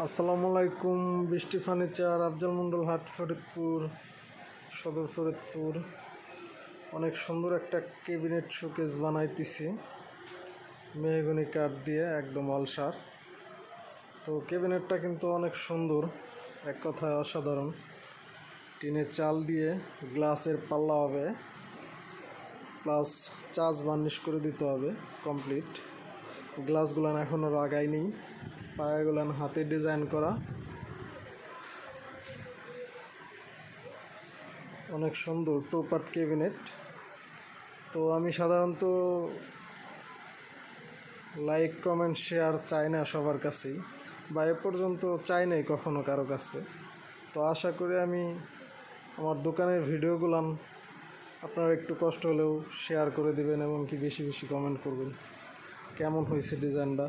আসসালামু আলাইকুম। বৃষ্টি ফার্নিচার, আফজাল মন্ডল হাট, ফরিদপুর সদর, ফরিদপুর। অনেক সুন্দর একটা ক্যাবিনেট শোকেস বানাইতেছি মেহগনি কাঠ দিয়ে, একদম অলসার। তো ক্যাবিনেটটা কিন্তু অনেক সুন্দর, এক কথায় অসাধারণ। টিনের চাল দিয়ে গ্লাসের পাল্লা হবে, প্লাস চাষ বার্নিশ করে দিতে হবে কমপ্লিট। গ্লাসগুলান এখনও লাগাইনি, পায়াগুলান হাতে ডিজাইন করা। অনেক সুন্দর টু পার্ট ক্যাবিনেট। তো আমি সাধারণত লাইক, কমেন্ট, শেয়ার চাই না সবার কাছেই, বা এ পর্যন্ত চাই নাই কখনো কারো কাছে। তো আশা করি আমি আমার দোকানের ভিডিওগুলান আপনারা একটু কষ্ট হলেও শেয়ার করে দিবেন এবং কি বেশি বেশি কমেন্ট করবেন কেমন হয়েছে ডিজাইনটা।